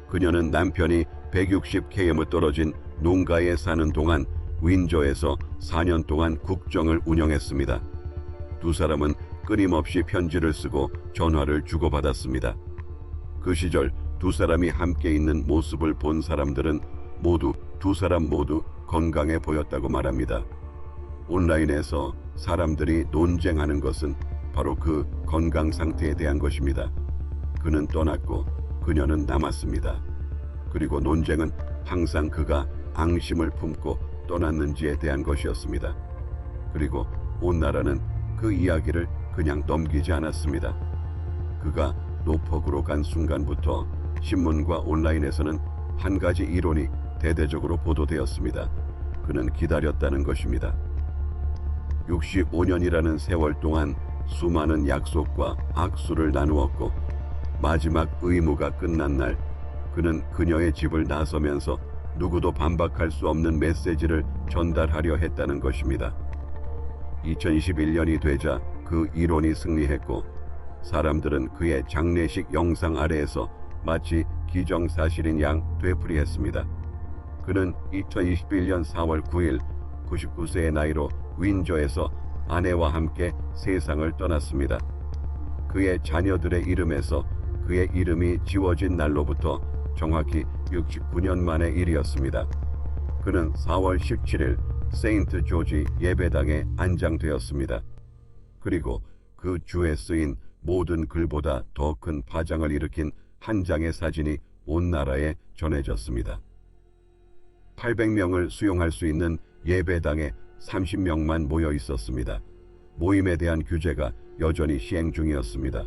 그녀는 남편이 160km 떨어진 농가에 사는 동안 윈저에서 4년 동안 국정을 운영했습니다. 두 사람은 끊임없이 편지를 쓰고 전화를 주고받았습니다. 그 시절 두 사람이 함께 있는 모습을 본 사람들은 두 사람 모두 건강해 보였다고 말합니다. 온라인에서 사람들이 논쟁하는 것은 바로 그 건강 상태에 대한 것입니다. 그는 떠났고 그녀는 남았습니다. 그리고 논쟁은 항상 그가 앙심을 품고 떠났는지에 대한 것이었습니다. 그리고 온 나라는 그 이야기를 그냥 넘기지 않았습니다. 그가 노폭으로 간 순간부터 신문과 온라인에서는 한 가지 이론이 대대적으로 보도되었습니다. 그는 기다렸다는 것입니다. 65년이라는 세월 동안 수많은 약속과 악수를 나누었고 마지막 의무가 끝난 날 그는 그녀의 집을 나서면서 누구도 반박할 수 없는 메시지를 전달하려 했다는 것입니다. 2021년이 되자 그 이론이 승리했고 사람들은 그의 장례식 영상 아래에서 마치 기정사실인 양 되풀이했습니다. 그는 2021년 4월 9일 99세의 나이로 윈저에서 아내와 함께 세상을 떠났습니다. 그의 자녀들의 이름에서 그의 이름이 지워진 날로부터 정확히 69년 만의 일이었습니다. 그는 4월 17일 세인트 조지 예배당에 안장되었습니다. 그리고 그 주에 쓰인 모든 글보다 더 큰 파장을 일으킨 한 장의 사진이 온 나라에 전해졌습니다. 800명을 수용할 수 있는 예배당에 30명만 모여 있었습니다. 모임에 대한 규제가 여전히 시행 중이었습니다.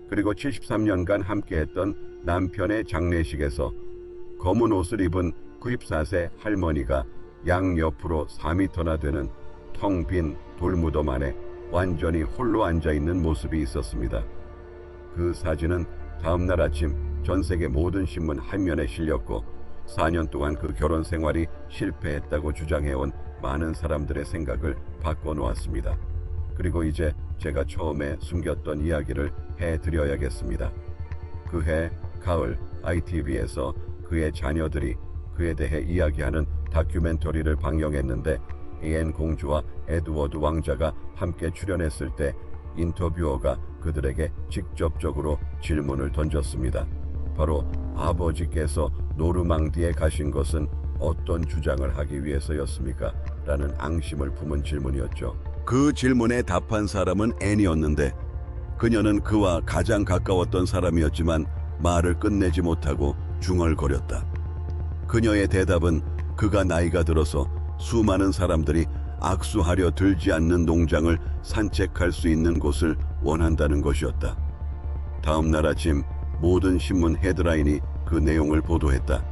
그리고 73년간 함께했던 남편의 장례식에서 검은 옷을 입은 94세 할머니가 양옆으로 4미터나 되는 텅 빈 돌무덤 안에 완전히 홀로 앉아있는 모습이 있었습니다. 그 사진은 다음날 아침 전 세계 모든 신문 한 면에 실렸고 4년 동안 그 결혼 생활이 실패했다고 주장해온 많은 사람들의 생각을 바꿔놓았습니다. 그리고 이제 제가 처음에 숨겼던 이야기를 해드려야겠습니다. 그해 가을 ITV에서 그의 자녀들이 그에 대해 이야기하는 다큐멘터리를 방영했는데 앤 공주와 에드워드 왕자가 함께 출연했을 때 인터뷰어가 그들에게 직접적으로 질문을 던졌습니다. 바로 아버지께서 노르망디에 가신 것은 어떤 주장을 하기 위해서였습니까? 라는 앙심을 품은 질문이었죠. 그 질문에 답한 사람은 앤이었는데 그녀는 그와 가장 가까웠던 사람이었지만 말을 끝내지 못하고 중얼거렸다. 그녀의 대답은 그가 나이가 들어서 수많은 사람들이 악수하려 들지 않는 농장을 산책할 수 있는 곳을 원한다는 것이었다. 다음 날 아침 모든 신문 헤드라인이 그 내용을 보도했다.